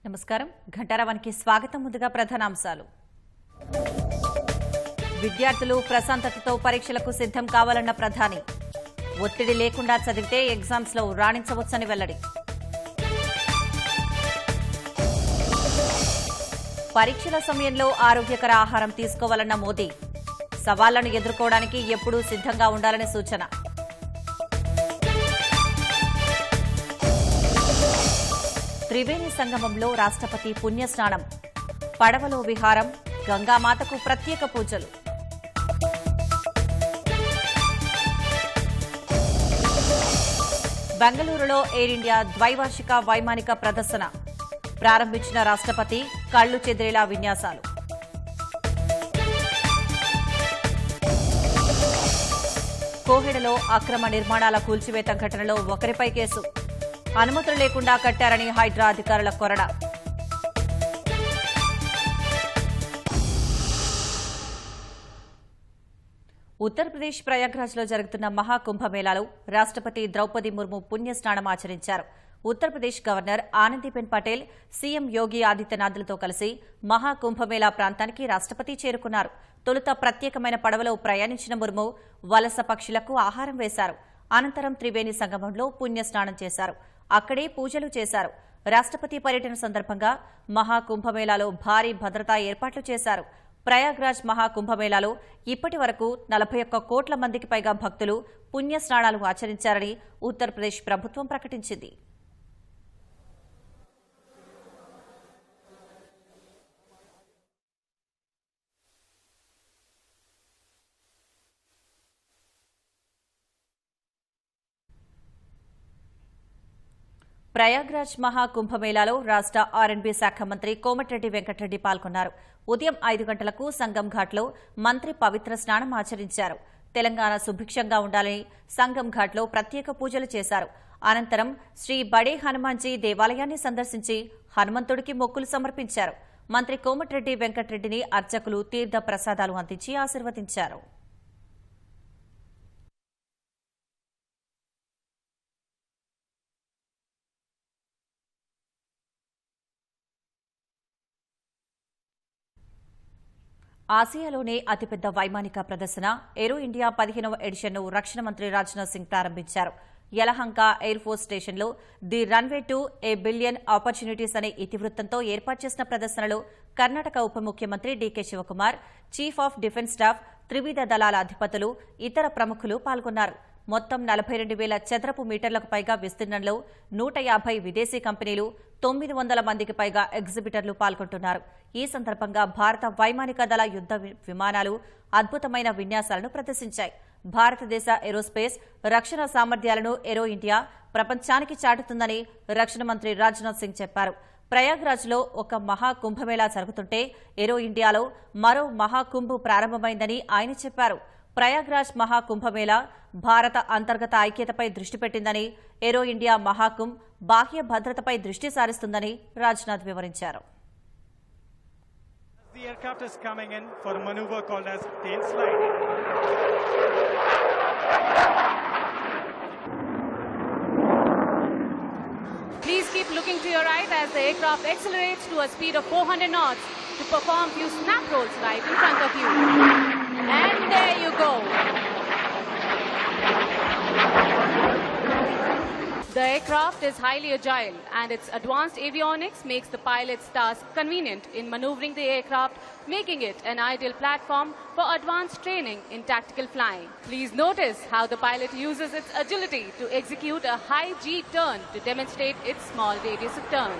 నమస్కారం ఘంటారావానికి స్వాగతం. ముందుగా ప్రధానాంశాలు. విద్యార్థులు ప్రశాంతతతో పరీక్షలకు సిద్ధం కావాలన్న ప్రధాని. ఒత్తిడి లేకుండా చదివితే ఎగ్జామ్స్ లో రాణించవచ్చని వెల్లడి. పరీక్షల సమయంలో ఆరోగ్యకర ఆహారం తీసుకోవాలన్న మోదీ. సవాళ్లను ఎదుర్కోవడానికి ఎప్పుడూ సిద్ధంగా ఉండాలని సూచన. త్రివేణి సంగమంలో రాష్ట్రపతి పుణ్యస్నానం. పడవలో విహారం, గంగామాతకు ప్రత్యేక పూజలు. బెంగళూరులో ఎయిర్ ఇండియా ద్వైవార్షిక వైమానిక ప్రదర్శన. ప్రారంభించిన రాష్ట్రపతి కళ్లు చెదిరేలా విన్యాసాలు. కోహెడలో అక్రమ నిర్మాణాల కూల్చివేత ఘటనలో ఒకరిపై కేసు. అనుమతులు లేకుండా కట్టారని హైడ్రా అధికారుల కొరడ. ఉత్తరప్రదేశ్ ప్రయాగ్రాజ్లో జరుగుతున్న మహాకుంభమేళాలో రాష్ట్రపతి ద్రౌపది ముర్ము పుణ్యస్నానం ఆచరించారు. ఉత్తరప్రదేశ్ గవర్నర్ ఆనందీబెన్ పటేల్, సీఎం యోగి ఆదిత్యనాథ్లతో కలిసి మహాకుంభమేళా ప్రాంతానికి రాష్ట్రపతి చేరుకున్నారు. తొలుత ప్రత్యేకమైన పడవలో ప్రయాణించిన ముర్ము వలస పక్షులకు ఆహారం వేశారు. అనంతరం త్రివేణి సంగమంలో పుణ్యస్నానం చేశారు. అక్కడే పూజలు చేశారు. రాష్ట్రపతి పర్యటన సందర్భంగా మహాకుంభమేళాలో భారీ భద్రతా ఏర్పాట్లు చేశారు. ప్రయాగ్రాజ్ మహాకుంభమేళాలో ఇప్పటి వరకు 41 కోట్ల మందికి పైగా భక్తులు పుణ్యస్నానాలు ఆచరించారని ఉత్తరప్రదేశ్ ప్రభుత్వం ప్రకటించింది. ప్రయాగ్రాజ్ మహాకుంభమేళాలో రాష్ట ఆర్ఎండ్బీ శాఖ మంత్రి కోమటిరెడ్డి వెంకటరెడ్డి పాల్గొన్నారు. ఉదయం 5 గంటలకు సంగం ఘాట్లో మంత్రి పవిత్ర స్నానం ఆచరించారు. తెలంగాణ సుభిక్షంగా ఉండాలని సంగం ఘాట్లో ప్రత్యేక పూజలు చేశారు. అనంతరం శ్రీ బడే హనుమాన్జీ దేవాలయాన్ని సందర్శించి హనుమంతుడికి మొక్కులు సమర్పించారు. మంత్రి కోమటిరెడ్డి వెంకటరెడ్డిని అర్చకులు తీర్థ ప్రసాదాలు అందించి ఆశీర్వదించారు. ఆసియాలోనే అతిపెద్ద వైమానిక ప్రదర్శన ఏరో ఇండియా 15వ ఎడిషన్ను రక్షణ మంత్రి రాజ్నాథ్ సింగ్ ప్రారంభించారు. యలహంక ఎయిర్ ఫోర్స్ స్టేషన్లో the runway to a billion opportunities అనే ఇతివృత్తంతో ఏర్పాటు చేసిన ప్రదర్శనలో కర్ణాటక ఉప ముఖ్యమంత్రి DK Shivakumar, chief of defence staff, త్రివిధ దళాల అధిపతులు, ఇతర ప్రముఖులు పాల్గొన్నారు. మొత్తం 42,000 చదరపు మీటర్లకు పైగా విస్తీర్ణంలో 150 విదేశీ కంపెనీలు, 900 మందికి పైగా ఎగ్జిబిటర్లు పాల్గొంటున్నారు. ఈ సందర్భంగా భారత వైమానిక దళ యుద్ద విమానాలు అద్భుతమైన విన్యాసాలను ప్రదర్శించాయి. భారతదేశ ఏరోస్పేస్, రక్షణ సామర్థ్యాలను ఏరో ఇండియా ప్రపంచానికి చాటుతుందని రక్షణ మంత్రి రాజ్నాథ్ సింగ్ చెప్పారు. ప్రయాగ్రాజ్లో ఒక మహాకుంభమేళా జరుగుతుంటే ఏరో ఇండియాలో మరో మహాకుంభ్ ప్రారంభమైందని ఆయన చెప్పారు. ప్రయాగ్రాజ్ మహాకుంభమేళా భారత అంతర్గత ఐక్యతపై దృష్టి పెట్టిందని, ఏరో ఇండియా మహాకుంభ్ బాహ్య భద్రతపై దృష్టి సారిస్తుందని రాజ్నాథ్ వివరించారు. The aircraft is coming in for a maneuver called as tail slide. Please keep looking to your right as the aircraft accelerates to a speed of 400 knots to perform few snap rolls right in front of you. And there you go. The aircraft is highly agile and its advanced avionics makes the pilot's task convenient in maneuvering the aircraft, making it an ideal platform for advanced training in tactical flying. Please notice how the pilot uses its agility to execute a high G turn to demonstrate its small radius of turn.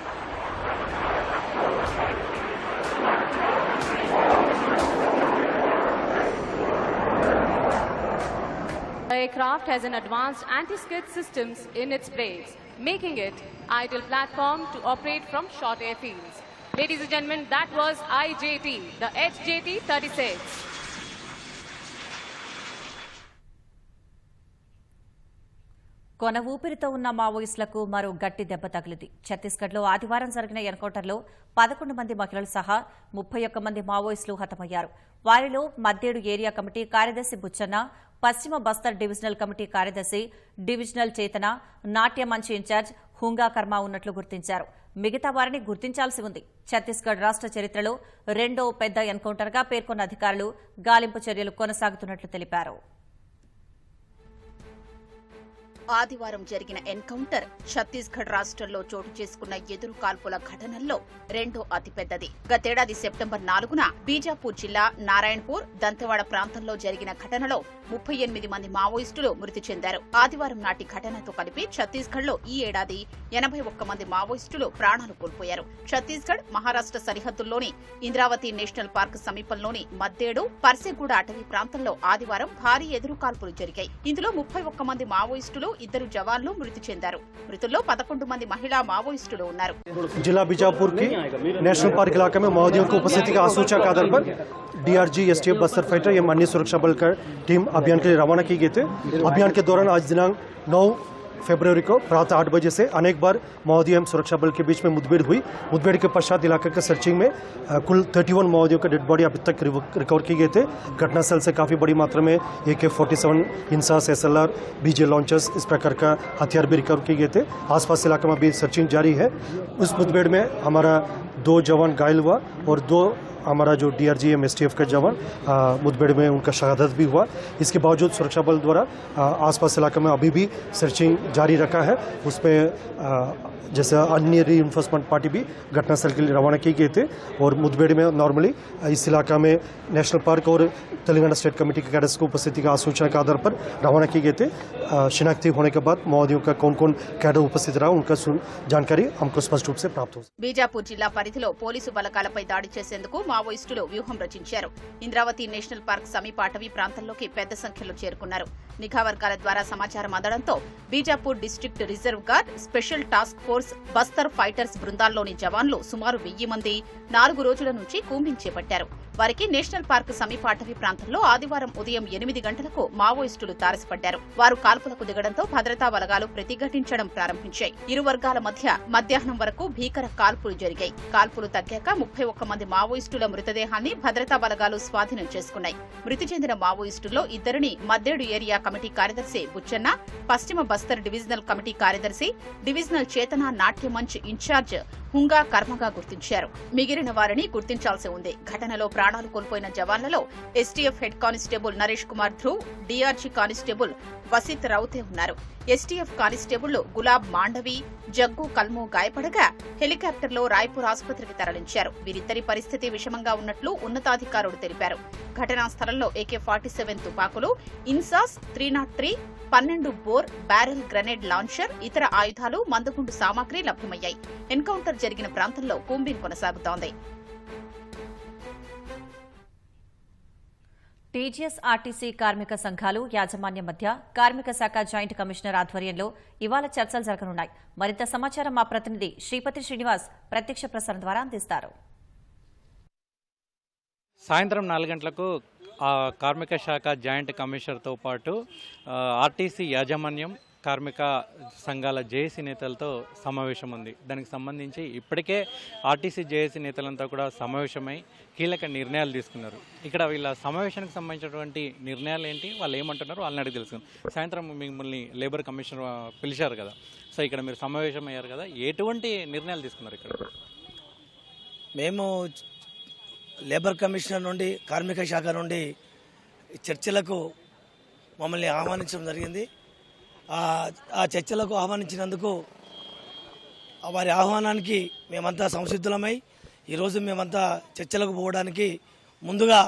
The aircraft has an advanced anti-skid systems in its blades, making it ideal platform to operate from short airfields. Ladies and gentlemen, that was IJT, the HJT-36. కొన ఊపిరితో ఉన్న మావోయిస్టులకు మరో గట్టి దెబ్బ తగిలింది. ఛత్తీస్గఢ్లో ఆదివారం జరిగిన ఎన్కౌంటర్లో 11 మంది మహిళలు సహా 31 మంది మావోయిస్టులు హతమయ్యారు. వారిలో మద్దేడు ఏరియా కమిటీ కార్యదర్శి బుచ్చన్న, పశ్చిమ బస్తర్ డివిజనల్ కమిటీ కార్యదర్శి, డివిజనల్ చేతన, నాట్య మంచ్ ఇన్ఛార్జ్ హుంగా కర్మ ఉన్నట్లు గుర్తించారు. మిగతా వారిని గుర్తించాల్సి ఉంది. ఛత్తీస్గఢ్ రాష్ట్ర చరిత్రలో రెండో పెద్ద ఎన్కౌంటర్గా పేర్కొన్న అధికారులు గాలింపు చర్యలు కొనసాగుతున్నట్లు తెలిపారు. ఆదివారం జరిగిన ఎన్కౌంటర్ ఛత్తీస్గఢ్ రాష్ట్రంలో చోటు చేసుకున్న ఎదురు కాల్పుల ఘటనల్లో రెండో అతిపెద్దది. గతేడాది సెప్టెంబర్ 4న బీజాపూర్ జిల్లా నారాయణపూర్, దంతెవాడ ప్రాంతంలో జరిగిన ఘటనలో 38 మంది మావోయిస్టులు మృతి చెందారు. ఆదివారం నాటి ఘటనతో కలిపి ఛత్తీస్గఢ్లో ఈ ఏడాది 81 మంది మావోయిస్టులు ప్రాణాలు కోల్పోయారు. ఛత్తీస్గఢ్ మహారాష్ట్ర సరిహద్దుల్లోని ఇంద్రావతి నేషనల్ పార్క్ సమీపంలోని మద్దేడు, పర్సెగూడ అటవీ ప్రాంతంలో ఆదివారం భారీ ఎదురు కాల్పులు జరిగాయి. ఇందులో 31 మంది మావోయిస్టులు, 2 జవాన్లు మృతి చెందారు. మృతుల్లో 11 మంది మహిళా మావోయిస్టులు ఉన్నారు. जिला बीजापुर की नेशनल पार्क इलाके में माओवादियों की उपस्थिति का आसूचना के आधार पर डीआरजी, एसटीएफ, बस्तर फाइटर एवं अन्य सुरक्षा बल का टीम अभियान के लिए रवाना की गए थे। अभियान के दौरान आज दिनांक 9 फरवरी को प्रातः 8 बजे से अनेक बार माओवादी एवं सुरक्षा बल के बीच में मुठभेड़ हुई। मुठभेड़ के पश्चात इलाके के सर्चिंग में कुल 31 माओवादियों के डेड बॉडी अभी तक रिकवर किए गए थे। घटनास्थल से काफ़ी बड़ी मात्रा में AK-47, INSAS, SLR, BJ launchers, इस प्रकार का हथियार भी रिकवर किए गए थे। आसपास इलाके में अभी सर्चिंग जारी है। उस मुठभेड़ में हमारा 2 जवान घायल हुआ और 2 हमारा जो DRG एवं STF का जवान मुठभेड़ में उनका शहादत भी हुआ। इसके बावजूद सुरक्षा बल द्वारा आसपास इलाके में अभी भी सर्चिंग जारी रखा है। उसमें जैसे अन्य रीइंफोर्समेंट पार्टी भी घटनास्थल के लिए रवाना किए गए थे और मुठभेड़ में नॉर्मली इस इलाका में नेशनल पार्क और तेलंगाना स्टेट कमेटी के कैडेट्स को उपस्थिति का आसूचना के आधार पर रवाना किए गए थे। शिनाख्ती होने के बाद माओवादियों का कौन कौन कैडर उपस्थित रहा उनका जानकारी हमको स्पष्ट रूप से प्राप्त हो। బీజాపూర్ జిల్లా పరిధిలో పోలీసు బలగాలపై దాడి చేసేందుకు మావోయిస్టులు వ్యూహం రచించారు. ఇంద్రావతి నేషనల్ పార్క్ సమీప అటవీ ప్రాంతంలోకి పెద్ద సంఖ్యలో చేరుకున్నారు. నిఘా వర్గాల ద్వారా సమాచారం అందడంతో Bijapur district reserve guard, special task force, Bastar fighters బృందాల్లోని జవాన్లు సుమారు 1000 మంది 4 రోజుల నుంచి కూంబింగ్ చేపట్టారు. వారికి నేషనల్ పార్క్ సమీప అటవీ ప్రాంతంలో ఆదివారం ఉదయం 8 గంటలకు మావోయిస్టులు తారసపడ్డారు. వారు కాల్పులకు దిగడంతో భద్రతా బలగాలు ప్రతిఘటించడం ప్రారంభించాయి. ఇరు వర్గాల మధ్య మధ్యాహ్నం వరకు భీకర కాల్పులు జరిగాయి. కాల్పులు తగ్గాక 31 మంది మావోయిస్టుల మృతదేహాన్ని భద్రతా బలగాలు స్వాధీనం చేసుకున్నాయి. మృతి చెందిన మావోయిస్టుల్లో 2ని మద్దేడు ఏరియా కమిటీ కార్యదర్శి బుచ్చన్న, పశ్చిమ బస్తర్ డివిజనల్ కమిటీ కార్యదర్శి, డివిజనల్ చేతన నాట్య మంచ్ ఇన్ఛార్జ్ హుంగా కర్మగా గుర్తించారు. మిగిలిన వారిని గుర్తించాల్సి ఉంది. ఘటనలో ప్రాణాలు కోల్పోయిన జవాన్లలో STF head constable Naresh Kumar Dhruv, DRG constable Vasit Raute ఉన్నారు. ఎస్టీఎఫ్ కానిస్టేబుల్ గులాబ్ మాండవి, జగ్గు కల్మో గాయపడగా హెలికాప్టర్లో రాయ్పూర్ ఆసుపత్రికి తరలించారు. వీరిద్దరి పరిస్థితి విషమంగా ఉన్నట్లు ఉన్నతాధికారులు తెలిపారు. ఘటనా స్థలంలో AK-47 తుపాకులు, INSAS 303, 12 bore barrel grenade launcher, ఇతర ఆయుధాలు, మందుగుండు సామాగ్రి లభ్యమయ్యాయి. ఎన్కౌంటర్ జరిగిన ప్రాంతంలో కూంబింగ్ కొనసాగుతోంది. టీజీఎస్ ఆర్టీసీ కార్మిక సంఘాలు యాజమాన్యం మధ్య కార్మిక శాఖ జాయింట్ కమిషనర్ ఆధ్వర్యంలో ఇవాళ చర్చలు జరగనున్నాయి. మరింత సమాచారం మా ప్రతినిధి శ్రీపతి శ్రీనివాస్ ప్రత్యక్ష ప్రసారం ద్వారా అందిస్తారు. సాయంత్రం 4 గంటలకు కార్మిక శాఖ జాయింట్ కమిషనర్తో పాటు ఆర్టీసీ యాజమాన్యం, కార్మిక సంఘాల జేఏసీ నేతలతో సమావేశం ఉంది. దానికి సంబంధించి ఇప్పటికే ఆర్టీసీ జేఏసీ నేతలంతా కూడా సమావేశమై కీలక నిర్ణయాలు తీసుకున్నారు. ఇక్కడ వీళ్ళ సమావేశానికి సంబంధించినటువంటి నిర్ణయాలు ఏంటి, వాళ్ళు ఏమంటున్నారు వాళ్ళని అడిగి తెలుసుకుందాం. సాయంత్రం మిమ్మల్ని లేబర్ కమిషనర్ పిలిచారు కదా, సో ఇక్కడ మీరు సమావేశం అయ్యారు కదా, ఎటువంటి నిర్ణయాలు తీసుకున్నారు? ఇక్కడ మేము లేబర్ కమిషనర్ నుండి, కార్మిక శాఖ నుండి చర్చలకు మమ్మల్ని ఆహ్వానించడం జరిగింది. ఆ చర్చలకు ఆహ్వానించినందుకు వారి ఆహ్వానానికి మేమంతా సంసిద్ధులమై ఈరోజు మేమంతా చర్చలకు పోవడానికి ముందుగా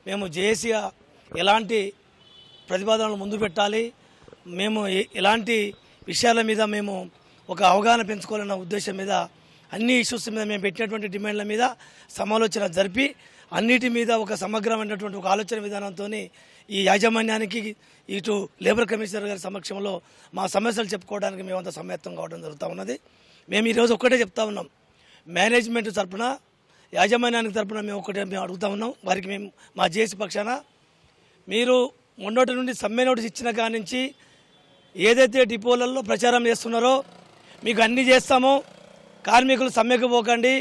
మేము జేఏసీగా ఎలాంటి ప్రతిపాదనలు ముందు పెట్టాలి, మేము ఎలాంటి విషయాల మీద మేము ఒక అవగాహన పెంచుకోవాలన్న ఉద్దేశం మీద అన్ని ఇష్యూస్ మీద మేము పెట్టినటువంటి డిమాండ్ల మీద సమాలోచన జరిపి అన్నిటి మీద ఒక సమగ్రమైనటువంటి ఒక ఆలోచన విధానంతో ఈ యాజమాన్యానికి ఇటు లేబర్ కమిషనర్ గారి సమక్షంలో మా సమస్యలు చెప్పుకోవడానికి మేమంతా సమ్మేళనం కావడం జరుగుతూ ఉన్నది. మేము ఈరోజు ఒక్కటే చెప్తా ఉన్నాం, మేనేజ్మెంట్ తరఫున, యాజమాన్యానికి తరఫున మేము మేము అడుగుతా ఉన్నాం. వారికి మేము మా జేఏసీ పక్షాన మీరు మొన్నటి నుండి సమ్మె నోటీస్ ఇచ్చిన కాడి నుంచి ఏదైతే డిపోలలో ప్రచారం చేస్తున్నారో మీకు అన్నీ చేస్తామో, కార్మికులు సమ్మెకు పోకండి,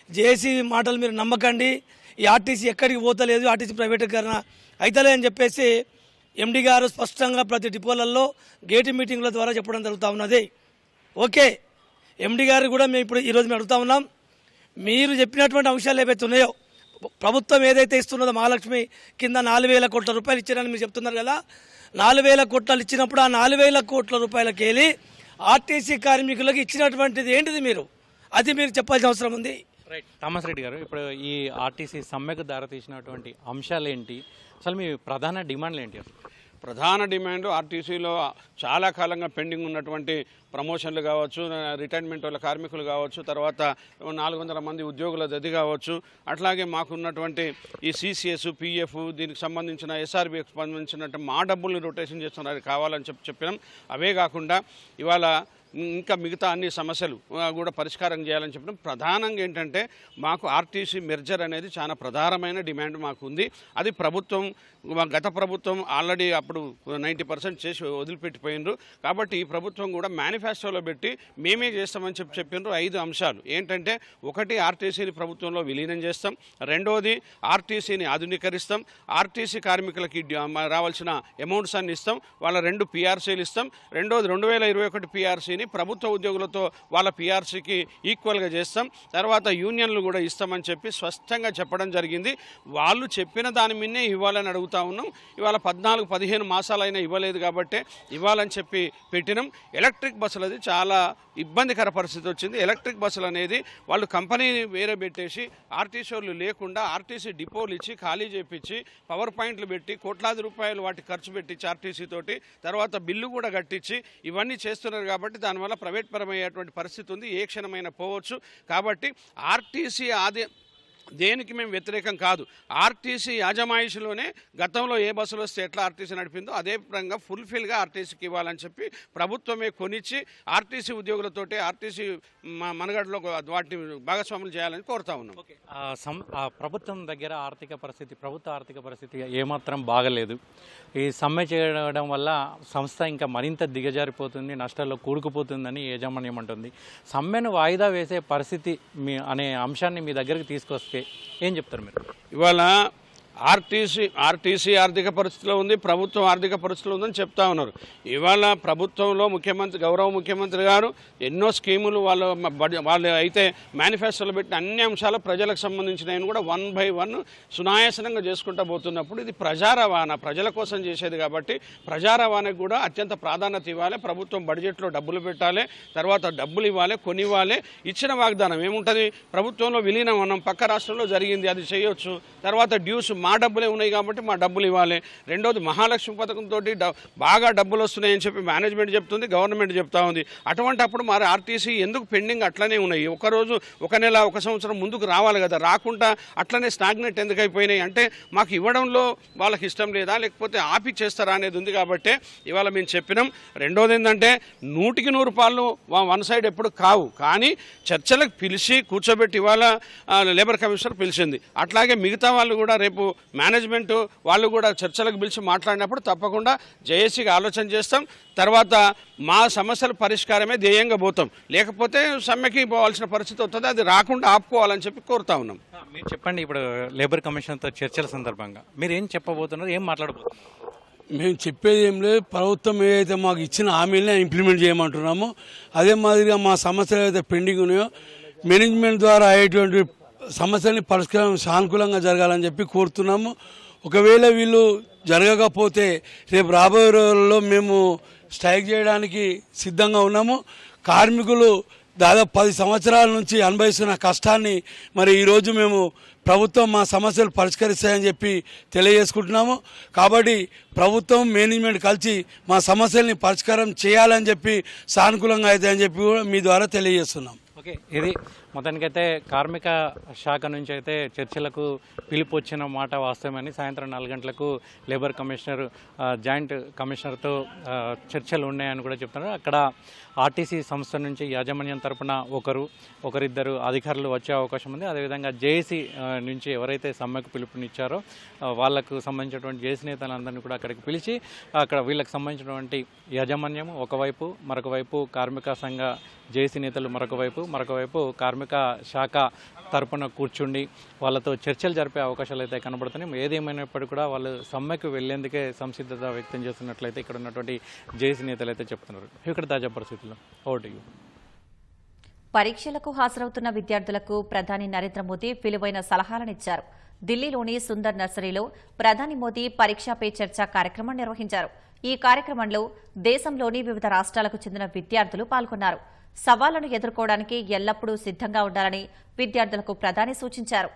జేఏసీ మాటలు మీరు నమ్మకండి, ఈ ఆర్టీసీ ఎక్కడికి పోతలేదు, ఆర్టీసీ ప్రైవేటీకరణ అయితలే అని చెప్పేసి ఎండీ గారు స్పష్టంగా ప్రతి డిపోలలో గేటు మీటింగ్ల ద్వారా చెప్పడం జరుగుతూ ఉన్నది. ఓకే, ఎండి గారు కూడా మేము ఇప్పుడు ఈరోజు మేము అడుగుతా ఉన్నాం, మీరు చెప్పినటువంటి అంశాలు ఏవైతే ఉన్నాయో ప్రభుత్వం ఏదైతే ఇస్తున్నదో మహాలక్ష్మి కింద 4,000 కోట్ల రూపాయలు ఇచ్చారని మీరు చెప్తున్నారు కదా, 4,000 కోట్లు ఇచ్చినప్పుడు ఆ 4,000 కోట్ల రూపాయలకి వెళ్ళి ఆర్టీసీ కార్మికులకు ఇచ్చినటువంటిది ఏంటిది మీరు అది మీరు చెప్పాల్సిన అవసరం ఉంది. రైట్. థామస్ రెడ్డి గారు, ఇప్పుడు ఈ ఆర్టీసీ సమ్మెకు దారితీసినటువంటి అంశాలు ఏంటి, అసలు మీ ప్రధాన డిమాండ్లు ఏంటి? ప్రధాన డిమాండ్ ఆర్టీసీలో చాలా కాలంగా పెండింగ్ ఉన్నటువంటి ప్రమోషన్లు కావచ్చు, రిటైర్మెంట్ వాళ్ళ కార్మికులు కావచ్చు, తర్వాత 400 మంది ఉద్యోగుల గది కావచ్చు, అట్లాగే మాకున్నటువంటి ఈ CCS, PF, దీనికి సంబంధించిన SRBకి సంబంధించినట్టు మా డబ్బుల్ని రొటేషన్ చేస్తున్నారు కావాలని చెప్పినాం. అవే కాకుండా ఇవాళ ఇంకా మిగతా అన్ని సమస్యలు కూడా పరిష్కారం చేయాలని చెప్పినాం. ప్రధానంగా ఏంటంటే మాకు ఆర్టీసీ మెర్జర్ అనేది చాలా ప్రధానమైన డిమాండ్ మాకు ఉంది. అది ప్రభుత్వం, గత ప్రభుత్వం ఆల్రెడీ అప్పుడు 90% చేసి వదిలిపెట్టిపోయినరు. కాబట్టి ఈ ప్రభుత్వం కూడా మేనిఫెస్టోలో పెట్టి మేమే చేస్తామని చెప్పినారు. 5 అంశాలు ఏంటంటే, 1 ఆర్టీసీని ప్రభుత్వంలో విలీనం చేస్తాం, 2ది ఆర్టీసీని ఆధునీకరిస్తాం, ఆర్టీసీ కార్మికులకి రావాల్సిన అమౌంట్స్ అన్ని ఇస్తాం, వాళ్ళ 2 PRCలు ఇస్తాం, 2ది 2021 PRCని ప్రభుత్వ ఉద్యోగులతో వాళ్ళ PRCకి ఈక్వల్గా చేస్తాం, తర్వాత యూనియన్లు కూడా ఇస్తామని చెప్పి స్పష్టంగా చెప్పడం జరిగింది. వాళ్ళు చెప్పిన దాని మీదనే ఇవ్వాలని అడుగుతా ఉన్నాం. ఇవాళ 14-15 మాసాలైనా ఇవ్వలేదు కాబట్టి ఇవ్వాలని చెప్పి పెట్టినాం. ఎలక్ట్రిక్ బస్సులది చాలా ఇబ్బందికర పరిస్థితి వచ్చింది. ఎలక్ట్రిక్ బస్సులు అనేది వాళ్ళు కంపెనీని వేరే పెట్టేసి ఆర్టీసీ వాళ్ళు లేకుండా ఆర్టీసీ డిపోలు ఇచ్చి ఖాళీ చేపించి పవర్ పాయింట్లు పెట్టి కోట్లాది రూపాయలు వాటి ఖర్చు పెట్టించి ఆర్టీసీ తోటి తర్వాత బిల్లు కూడా కట్టించి ఇవన్నీ చేస్తున్నారు. కాబట్టి దానివల్ల ప్రైవేట్ పరమయ్యేటువంటి పరిస్థితి ఉంది. ఏ క్షణమైనా పోవచ్చు. కాబట్టి ఆర్టీసీ దేనికి మేము వ్యతిరేకం కాదు. ఆర్టీసీ యాజమాయిషిలోనే గతంలో ఏ బస్సులు వస్తే ఎట్లా ఆర్టీసీ నడిపిందో అదే విధంగా ఫుల్ఫిల్గా ఆర్టీసీకి ఇవ్వాలని చెప్పి ప్రభుత్వమే కొనిచ్చి ఆర్టీసీ ఉద్యోగులతోటి ఆర్టీసీ మనగడలో వాటిని భాగస్వాములు చేయాలని కోరుతా ఉన్నాం. ప్రభుత్వం దగ్గర ప్రభుత్వ ఆర్థిక పరిస్థితి ఏమాత్రం బాగలేదు. ఈ సమ్మె చేయడం వల్ల సంస్థ ఇంకా మరింత దిగజారిపోతుంది, నష్టాల్లో కూడుకుపోతుందని యాజమాన్యం అంటుంది. సమ్మెను వాయిదా వేసే పరిస్థితి అనే అంశాన్ని మీ దగ్గరికి తీసుకొస్తే ఏం చెప్తారు మీరు? ఇవాళ ఆర్టీసీ ఆర్థిక పరిస్థితిలో ఉంది, ప్రభుత్వం ఆర్థిక పరిస్థితిలో ఉందని చెప్తా ఉన్నారు. ఇవాళ ప్రభుత్వంలో గౌరవ ముఖ్యమంత్రి గారు ఎన్నో స్కీములు వాళ్ళు అయితే మేనిఫెస్టోలో పెట్టిన అన్ని అంశాలు ప్రజలకు సంబంధించినవి కూడా 1 by 1 సునాయాసనంగా చేసుకుంటూ పోతున్నప్పుడు ఇది ప్రజా రవాణా, ప్రజల కోసం చేసేది కాబట్టి ప్రజా రవాణాకు కూడా అత్యంత ప్రాధాన్యత ఇవ్వాలి. ప్రభుత్వం బడ్జెట్లో డబ్బులు పెట్టాలి, తర్వాత డబ్బులు ఇవ్వాలి, కొనివ్వాలి. ఇచ్చిన వాగ్దానం ఏముంటుంది, ప్రభుత్వంలో విలీనం అన్నాం, పక్క రాష్ట్రంలో జరిగింది, అది చేయొచ్చు. తర్వాత డ్యూస్ మా డబ్బులే ఉన్నాయి కాబట్టి మా డబ్బులు ఇవ్వాలి. 2వది మహాలక్ష్మి పథకంతో బాగా డబ్బులు వస్తున్నాయని చెప్పి మేనేజ్మెంట్ చెప్తుంది, గవర్నమెంట్ చెప్తా ఉంది. అటువంటిప్పుడు మరి ఆర్టీసీ ఎందుకు పెండింగ్ అట్లనే ఉన్నాయి? ఒకరోజు, 1 నెల, 1 సంవత్సరం ముందుకు రావాలి కదా, రాకుండా అట్లనే స్టాగ్నెట్ ఎందుకు అయిపోయినాయి అంటే మాకు ఇవ్వడంలో వాళ్ళకి ఇష్టం లేదా, లేకపోతే ఆపి చేస్తారా అనేది ఉంది. కాబట్టి ఇవాళ మేము చెప్పినాం. 2వది ఏంటంటే 100కి 100 రూపాయలు వన్ సైడ్ ఎప్పుడు కావు, కానీ చర్చలకు పిలిచి కూర్చోబెట్టి ఇవాళ లేబర్ కమిషనర్ పిలిచింది. అట్లాగే మిగతా వాళ్ళు కూడా రేపు మేనేజ్మెంట్ వాళ్ళు కూడా చర్చలకు పిలిచి మాట్లాడినప్పుడు తప్పకుండా జేఏసీకి ఆలోచన చేస్తాం. తర్వాత మా సమస్యల పరిష్కారమే ధ్యేయంగా పోతాం, లేకపోతే సమ్మెకి పోవాల్సిన పరిస్థితి వస్తుంది. అది రాకుండా ఆపుకోవాలని చెప్పి కోరుతా ఉన్నాం. మీరు చెప్పండి, ఇప్పుడు లేబర్ కమిషన్తో చర్చల సందర్భంగా మీరు ఏం చెప్పబోతున్నారు, ఏం మాట్లాడబోతున్నారు? మేము చెప్పేది ఏం లేదు, ప్రభుత్వం ఏదైతే మాకు ఇచ్చిన హామీలనే ఇంప్లిమెంట్ చేయమంటున్నామో అదే మాదిరిగా మా సమస్యలు ఏదైతే పెండింగ్ ఉన్నాయో మేనేజ్మెంట్ ద్వారా అయ్యేటువంటి సమస్యల్ని పరిష్కారం సానుకూలంగా జరగాలని చెప్పి కోరుతున్నాము. ఒకవేళ వీళ్ళు జరగకపోతే రేపు రాబోయే రోజుల్లో మేము స్ట్రైక్ చేయడానికి సిద్ధంగా ఉన్నాము. కార్మికులు దాదాపు 10 సంవత్సరాల నుంచి అనుభవిస్తున్న కష్టాన్ని మరి ఈరోజు మేము ప్రభుత్వం మా సమస్యలు పరిష్కరిస్తాయని చెప్పి తెలియజేసుకుంటున్నాము. కాబట్టి ప్రభుత్వం మేనేజ్మెంట్ కలిసి మా సమస్యల్ని పరిష్కారం చేయాలని చెప్పి సానుకూలంగా అవుతాయని చెప్పి కూడా మీ ద్వారా తెలియజేస్తున్నాం. ఓకే, ఇది మొత్తానికైతే కార్మిక శాఖ నుంచి అయితే చర్చలకు పిలుపు వచ్చిన మాట వాస్తవమని సాయంత్రం 4 గంటలకు లేబర్ కమిషనర్ జాయింట్ కమిషనర్తో చర్చలు ఉన్నాయని కూడా చెప్తున్నారు. అక్కడ ఆర్టీసీ సంస్థ నుంచి యాజమాన్యం తరపున ఒకరిద్దరు అధికారులు వచ్చే అవకాశం ఉంది. అదేవిధంగా జేఏసీ నుంచి ఎవరైతే సమ్మెకు పిలుపునిచ్చారో వాళ్లకు సంబంధించినటువంటి జేఏసీ నేతలందరినీ కూడా అక్కడికి పిలిచి అక్కడ వీళ్ళకి సంబంధించినటువంటి యాజమాన్యం ఒకవైపు, మరొక వైపు కార్మిక సంఘ జేఏసీ నేతలు మరొక వైపు కార్మిక శాఖ తరపున కూర్చుండి వాళ్ళతో చర్చలు జరిపే అవకాశాలు అయితే కనబడుతున్నాయి. ఏదేమైనప్పటికీ కూడా వాళ్ళు సమ్మెకు వెళ్లేందుకే సంసిద్ధత వ్యక్తం చేస్తున్నట్లయితే ఇక్కడ ఉన్నటువంటి జేఏసీ నేతలు అయితే చెప్తున్నారు. ఇక్కడ తాజా పరిస్థితుల్లో ఓటు పరీక్షలకు హాజరవుతున్న విద్యార్థులకు ప్రధాని నరేంద్ర మోదీ విలువైన సలహాలనిచ్చారు. ఢిల్లీలోని సుందర్ నర్సరీలో ప్రధాని మోదీ పరీక్షా పే చర్చ కార్యక్రమం నిర్వహించారు. ఈ కార్యక్రమంలో దేశంలోని వివిధ రాష్ట్రాలకు చెందిన విద్యార్థులు పాల్గొన్నారు. సవాళ్లను ఎదుర్కోవడానికి ఎల్లప్పుడూ సిద్దంగా ఉండాలని విద్యార్థులకు ప్రధాని సూచించారు.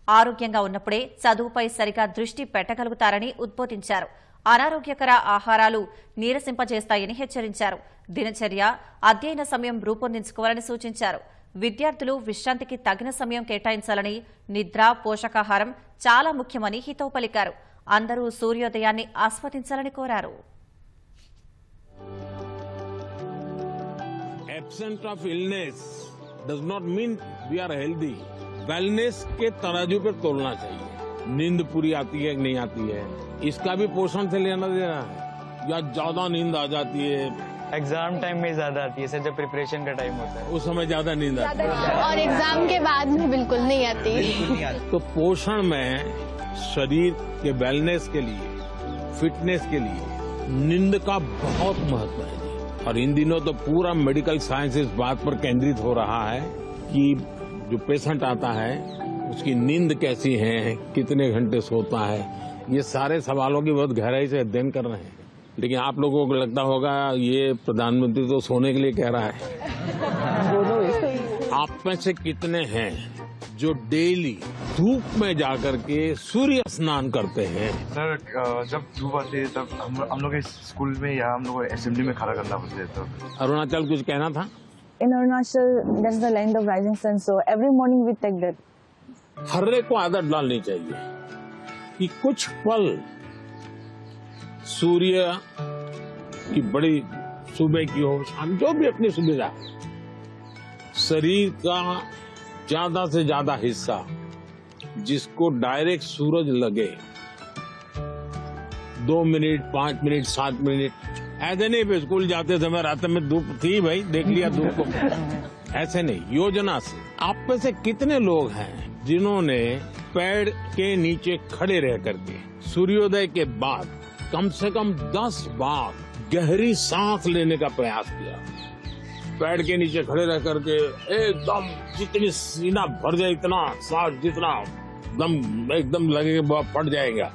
ఆరోగ్యంగా ఉన్నప్పుడే చదువుపై సరిగా దృష్టి పెట్టగలుగుతారని ఉద్బోధించారు. అనారోగ్యకర ఆహారాలు నీరసింపజేస్తాయని హెచ్చరించారు. దినచర్య, అధ్యయన సమయం రూపొందించుకోవాలని సూచించారు. విద్యార్థులు విశ్రాంతికి తగిన సమయం కేటాయించాలని, నిద్ర, పోషకాహారం చాలా ముఖ్యమని హితవు పలికారు. అందరూ సూర్యోదయాన్ని ఆస్వాదించాలని కోరారు. Absence of illness does not mean we are healthy. Wellness के तराजू पर तोलना चाहिए. नींद पूरी आती है कि नहीं आती है, इसका भी पोषण से लेना देना है. या ज्यादा नींद आ जाती है, एग्जाम टाइम में ज्यादा आती है सर, जब प्रिपरेशन का टाइम होता है उस समय ज्यादा नींद आती है और एग्जाम के बाद में बिल्कुल नहीं आती. तो पोषण में शरीर के वेलनेस के लिए, फिटनेस के लिए नींद का बहुत महत्व है. और इन दिनों तो पूरा मेडिकल साइंस इस बात पर केंद्रित हो रहा है कि जो पेशेंट आता है उसकी नींद कैसी है, कितने घंटे सोता है, ये सारे सवालों की बहुत गहराई से अध्ययन कर रहे हैं. लेकिन आप लोगों को लगता होगा ये प्रधानमंत्री तो सोने के लिए कह रहा है. आप में से कितने हैं जो डेली धूप में जाकर के सूर्य स्नान करते हैं? सर जब धूप आती है तब हम लोग स्कूल में या हम लोग असेंबली में खड़ा करना पड़ता है. तब अरुणाचल कुछ कहना था? In Arunachal, that's the land of rising sun. So every morning we take that. हर एक को आदत डालनी चाहिए कि कुछ पल सूर्य की बड़ी सुबह की हो, शाम, जो भी अपनी सुविधा, शरीर का ज्यादा से ज्यादा हिस्सा जिसको डायरेक्ट सूरज लगे, 2 मिनट, 5 मिनट, 7 मिनट, ऐसे नहीं भी स्कूल जाते समय रात में धूप थी भाई देख लिया धूप को, ऐसे नहीं. योजना से आप में से कितने लोग हैं जिन्होंने पेड़ के नीचे खड़े रह करके सूर्योदय के बाद कम से कम 10 बार गहरी सांस लेने का प्रयास किया? पेड़ के नीचे खड़े रह करके एकदम जितनी सीना भर जाए, इतना सांस जितना दम एकदम लगेगा फट जाएगा.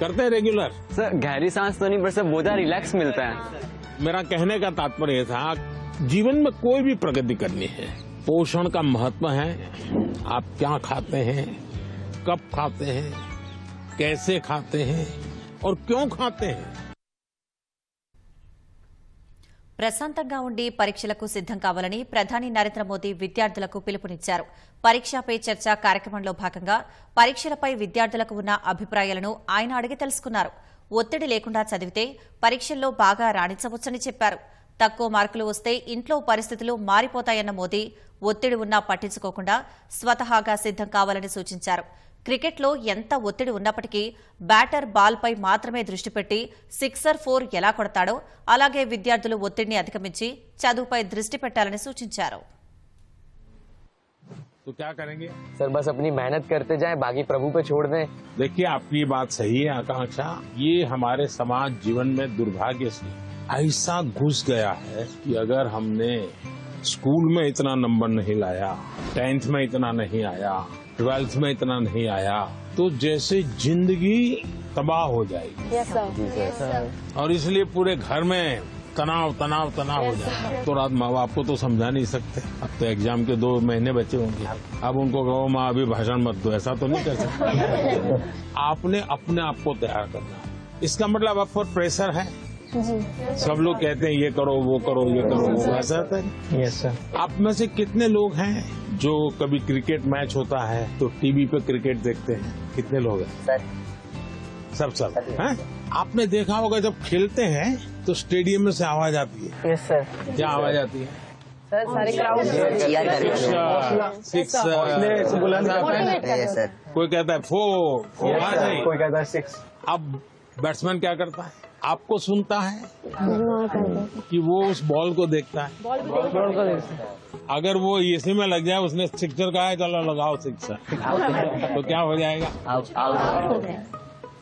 करते हैं रेगुलर? सर गहरी सांस तो नहीं, पर सर बहुत रिलैक्स मिलता है. मेरा कहने का तात्पर्य था जीवन में कोई भी प्रगति करनी है, पोषण का महत्व है. आप क्या खाते हैं, कब खाते हैं, कैसे खाते हैं और क्यों खाते हैं. ప్రశాంతంగా ఉండి పరీక్షలకు సిద్దం కావాలని ప్రధాని నరేంద్ర మోదీ విద్యార్థులకు పిలుపునిచ్చారు. పరీక్షపై చర్చ కార్యక్రమంలో భాగంగా పరీక్షలపై విద్యార్థులకు ఉన్న అభిప్రాయాలను ఆయన అడిగి తెలుసుకున్నారు. ఒత్తిడి లేకుండా చదివితే పరీక్షల్లో బాగా రాణించవచ్చని చెప్పారు. తక్కువ మార్కులు వస్తే ఇంట్లో పరిస్థితులు మారిపోతాయన్న మోదీ ఒత్తిడి ఉన్నా పట్టించుకోకుండా స్వతహాగా సిద్దం కావాలని సూచించారు. క్రికెట్లో ఎంత ఒత్తిడి ఉన్నప్పటికీ బ్యాటర్ బాల్పై మాత్రమే దృష్టి పెట్టి 6 or 4 ఎలా కొడతాడో అలాగే విద్యార్థులు ఒత్తిడిని అధిగమించి చదువుపై దృష్టి పెట్టాలని సూచించారు. तो क्या करेंगे सर बस अपनी मेहनत करते जाएं, बाकी प्रभु पे छोड़ दें. देखिए आपकी बात सही है आकांक्षा. ये हमारे समाज जीवन में दुर्भाग्य से ऐसा घुस गया है कि अगर हमने स्कूल में इतना नंबर नहीं लाया, 10th में इतना नहीं आया, 12th में इतना नहीं आया, तो जैसे जिंदगी तबाह हो जाएगी. Yes sir. और इसलिए पूरे घर में तनाव तनाव तनाव हो जाए. तो रात माँ बाप को तो समझा नहीं सकते. अब तो एग्जाम के 2 महीने बचे होंगे, अब उनको कहो माँ अभी भाषण मत दो, ऐसा तो नहीं कर सकते. आपने अपने आप को तैयार करना. इसका मतलब आप पर प्रेशर है. सब लोग कहते हैं ये करो वो करो ये करो वो, ऐसा होता है. Yes sir. आप में से कितने लोग हैं जो कभी क्रिकेट मैच होता है तो टीवी पे क्रिकेट देखते हैं? कितने लोग हैं? सब हैं? आपने देखा होगा जब खेलते हैं तो स्टेडियम में से आवाज आती है. Yes sir. क्या आवाज आती है? सर सारे क्राउड सिक्स. कोई कहता है 4. कोई कहता है 6. अब बैट्समैन क्या करता है? आपको सुनता है कि वो उस बॉल को देखता है? अगर वो इसी में लग जाए, उसने सिक्सर कहा है चलो लगाओ सिक्सर, तो क्या हो जाएगा?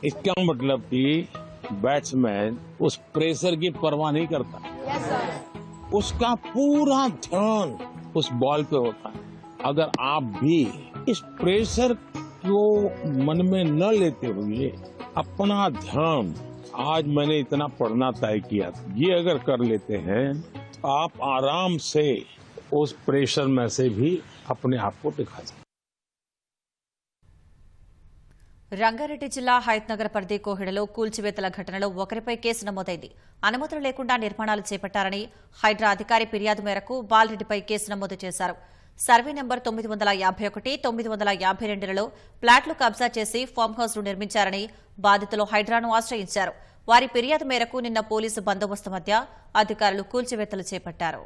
इसका मतलब कि बैट्समैन उस प्रेशर की परवाह नहीं करता. उसका पूरा ध्यान उस बॉल पे होता है। अगर आप भी इस प्रेशर को मन में न लेते हुए अपना ध्यान, आज मैंने इतना पढ़ना तय किया, ये अगर कर लेते हैं आप आराम से उस प्रेशर में से भी अपने आप को दिखा सकते। రంగారెడ్డి జిల్లా హయత్నగర్ పరిధి కోహిడలో కూల్చివేతల ఘటనలో ఒకరిపై కేసు నమోదైంది. అనుమతులు లేకుండా నిర్మాణాలు చేపట్టారని హైడ్రా అధికారి ఫిర్యాదు మేరకు బాలరెడ్డిపై కేసు నమోదు చేశారు. సర్వే నెంబర్ 951, 952లలో ప్లాట్లు కబ్జా చేసి ఫామ్ హౌస్ను నిర్మించారని బాధితులు హైడ్రాను ఆశ్రయించారు. వారి ఫిర్యాదు మేరకు నిన్న పోలీసు బందోబస్తు మధ్య అధికారులు కూల్చివేతలు చేపట్టారు.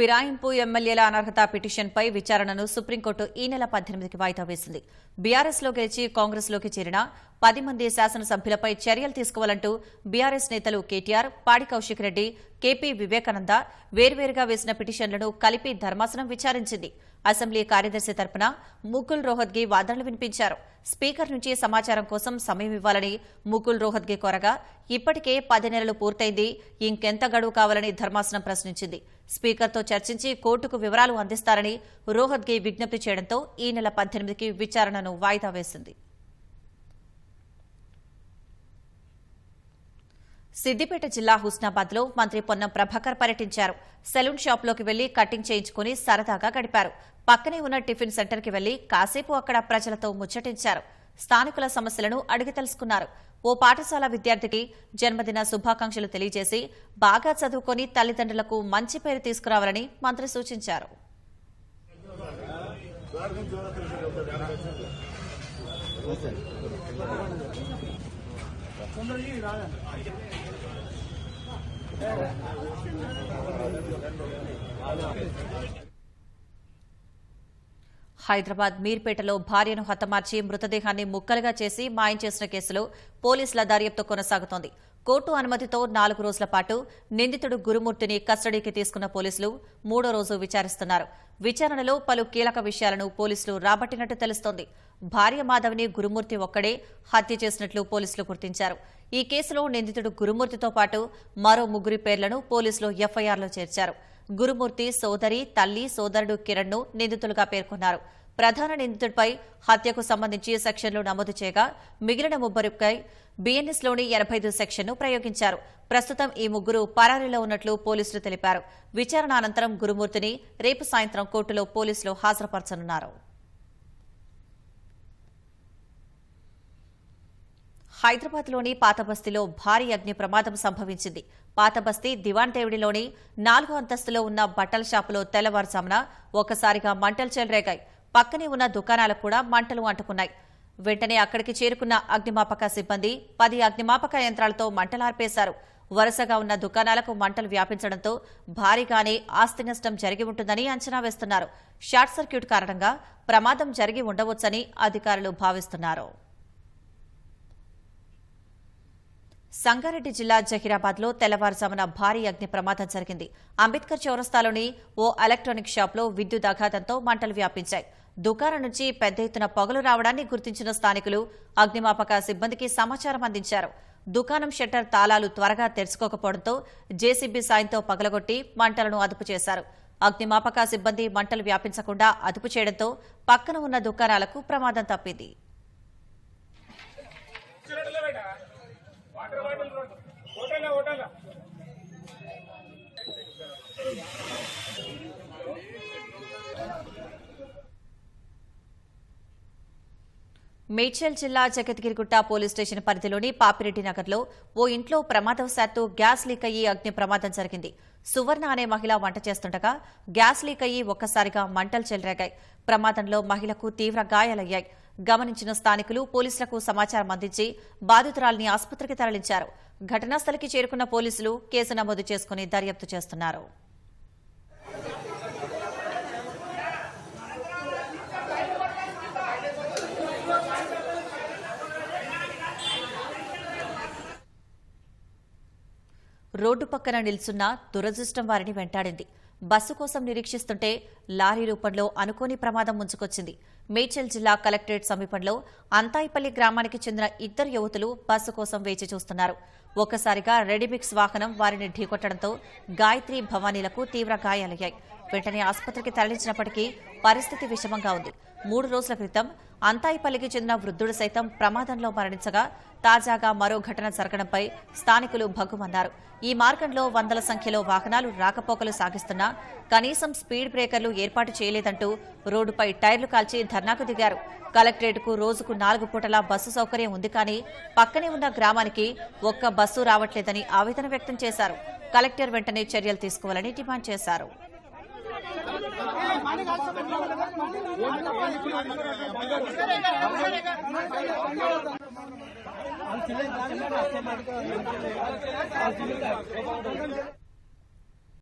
ఫిరాయింపు ఎమ్మెల్యేల అనర్హత పిటిషన్పై విచారణను సుప్రీంకోర్టు ఈ నెల 18కి వాయిదా వేసింది. బీఆర్ఎస్లో గెలిచి కాంగ్రెస్లోకి చేరిన 10 మంది శాసనసభ్యులపై చర్యలు తీసుకోవాలంటూ బీఆర్ఎస్ నేతలు కేటీఆర్, పాడి కౌశిక్ రెడ్డి, కేపీ వివేకానంద వేర్వేరుగా వేసిన పిటిషన్లను కలిపి ధర్మాసనం విచారించింది. అసెంబ్లీ కార్యదర్శి తరపున ముకుల్ రోహత్గి వాదనలు వినిపించారు. స్పీకర్ నుంచి సమాచారం కోసం సమయం ఇవ్వాలని ముకుల్ రోహత్గి కోరగా ఇప్పటికే 10 నెలలు పూర్తయింది, ఇంకెంత గడువు కావాలని ధర్మాసనం ప్రశ్నించింది. స్పీకర్తో చర్చించి కోర్టుకు వివరాలు అందిస్తారని రోహత్గి విజ్ఞప్తి చేయడంతో ఈ నెల 18కి విచారణను వాయిదా వేసింది. సిద్దిపేట జిల్లా హుస్నాబాద్లో మంత్రి పొన్నం ప్రభాకర్ పర్యటించారు. సెలూన్ షాప్లోకి వెళ్లి కటింగ్ చేయించుకుని సరదాగా గడిపారు. పక్కనే ఉన్న టిఫిన్ సెంటర్కి వెళ్లి కాసేపు అక్కడ ప్రజలతో ముచ్చటించారు. స్థానికుల సమస్యలను అడిగి తెలుసుకున్నారు. ఓ పాఠశాల విద్యార్థికి జన్మదిన శుభాకాంక్షలు తెలియజేసి బాగా చదువుకొని తల్లిదండ్రులకు మంచి పేరు తీసుకురావాలని మంత్రి సూచించారు. హైదరాబాద్ మీర్పేటలో భార్యను హతమార్చి మృతదేహాన్ని ముక్కలుగా చేసి మాయం చేసిన కేసులో పోలీసుల దర్యాప్తు కొనసాగుతోంది. కోర్టు అనుమతితో 4 రోజుల పాటు నిందితుడు గురుమూర్తిని కస్టడీకి తీసుకున్న పోలీసులు 3వ రోజు విచారిస్తున్నారు. విచారణలో పలు కీలక విషయాలను పోలీసులు రాబట్టినట్టు తెలుస్తోంది. భార్య మాధవిని గురుమూర్తి ఒక్కడే హత్య చేసినట్లు పోలీసులు గుర్తించారు. ఈ కేసులో నిందితుడు గురుమూర్తితో పాటు మరో 3 పేర్లను పోలీసులు ఎఫ్ఐఆర్లో చేర్చారు. గురుమూర్తి సోదరి, తల్లి, సోదరుడు కిరణ్ను నిందితులుగా పేర్కొన్నారు. ప్రధాన నిందితుడిపై హత్యకు సంబంధించి సెక్షన్లు నమోదు చేయగా మిగిలిన 3పై బీఎన్ఎస్లోని 85 సెక్షన్ను ప్రయోగించారు. ప్రస్తుతం ఈ 3 పరారీలో ఉన్నట్లు పోలీసులు తెలిపారు. విచారణ అనంతరం గురుమూర్తిని రేపు సాయంత్రం కోర్టులో పోలీసులు హాజరుపరచనున్నారు. హైదరాబాద్లోని పాతబస్తీలో భారీ అగ్ని ప్రమాదం సంభవించింది. పాతబస్తీ దివాన్ దేవుడిలోని 4వ అంతస్తులో ఉన్న బట్టల షాపులో తెల్లవారుజామున ఒక్కసారిగా మంటలు చెలరేగాయి. పక్కనే ఉన్న దుకాణాలకు కూడా మంటలు అంటుకున్నాయి. వెంటనే అక్కడికి చేరుకున్న అగ్నిమాపక సిబ్బంది 10 అగ్నిమాపక యంత్రాలతో మంటలార్పేశారు. వరుసగా ఉన్న దుకాణాలకు మంటలు వ్యాపించడంతో భారీగానే ఆస్తి నష్టం జరిగి ఉంటుందని అంచనా వేస్తున్నారు. షార్ట్ సర్క్యూట్ కారణంగా ప్రమాదం జరిగి ఉండవచ్చని అధికారులు భావిస్తున్నారు. సంగారెడ్డి జిల్లా జహీరాబాద్లో తెల్లవారుజామున భారీ అగ్ని ప్రమాదం జరిగింది. అంబేద్కర్ చౌరస్తాలోని ఓ ఎలక్ట్రానిక్ షాప్లో విద్యుత్ ఆఘాతంతో మంటలు వ్యాపించాయి. దుకాణం నుంచి పెద్ద ఎత్తున పొగలు రావడాన్ని గుర్తించిన స్థానికులు అగ్నిమాపక సిబ్బందికి సమాచారం అందించారు. దుకాణం షట్టర్ తాళాలు త్వరగా తెరుచుకోకపోవడంతో జేసీబీ సాయంతో పగలగొట్టి మంటలను అదుపు చేశారు. అగ్నిమాపక సిబ్బంది మంటలు వ్యాపించకుండా అదుపు చేయడంతో పక్కన ఉన్న దుకాణాలకు ప్రమాదం తప్పింది. మేడ్చల్ జిల్లా జగద్గిరిగుట్ట పోలీస్ స్టేషన్ పరిధిలోని పాపిరెడ్డి నగర్లో ఓ ఇంట్లో ప్రమాదవశాత్తు గ్యాస్ లీక్ అయ్యి అగ్ని ప్రమాదం జరిగింది. సువర్ణ అనే మహిళ వంట చేస్తుండగా గ్యాస్ లీక్ అయ్యి ఒక్కసారిగా మంటలు చెలరేగాయి. ప్రమాదంలో మహిళకు తీవ్ర గాయాలయ్యాయి. గమనించిన స్థానికులు పోలీసులకు సమాచారం అందించి బాధితురాలిని ఆసుపత్రికి తరలించారు. ఘటనా స్థలికి చేరుకున్న పోలీసులు కేసు నమోదు చేసుకుని దర్యాప్తు చేస్తున్నారు. రోడ్డు పక్కన నిల్చున్న దురదృష్టం వారిని వెంటాడింది. బస్సు కోసం నిరీక్షిస్తుంటే లారీ రూపంలో అనుకోని ప్రమాదం ముంచుకొచ్చింది. మేడ్చల్ జిల్లా కలెక్టరేట్ సమీపంలో అంతాయిపల్లి గ్రామానికి చెందిన ఇద్దరు యువతులు బస్సు కోసం వేచి చూస్తున్నారు. ఒక్కసారిగా రెడీమిక్స్ వాహనం వారిని ఢీకొట్టడంతో గాయత్రి, భవానీలకు తీవ్ర గాయాలయ్యాయి. వెంటనే ఆసుపత్రికి తరలించినప్పటికీ పరిస్థితి విషమంగా ఉంది. 3 రోజుల క్రితం అంతాయిపల్లికి చెందిన వృద్ధుడు సైతం ప్రమాదంలో మరణించగా తాజాగా మరో ఘటన జరగడంపై స్థానికులు భగ్గుమన్నారు. ఈ మార్గంలో వందల సంఖ్యలో వాహనాలు రాకపోకలు సాగిస్తున్నా కనీసం స్పీడ్ బ్రేకర్లు ఏర్పాటు చేయలేదంటూ రోడ్డుపై టైర్లు కాల్చి ధర్నాకు దిగారు. కలెక్టరేట్కు రోజుకు 4 పూటల బస్సు సౌకర్యం ఉంది, కానీ పక్కనే ఉన్న గ్రామానికి ఒక్క బస్సు రావట్లేదని ఆవేదన వ్యక్తం చేశారు. కలెక్టర్ వెంటనే చర్యలు తీసుకోవాలని డిమాండ్ చేశారు. हम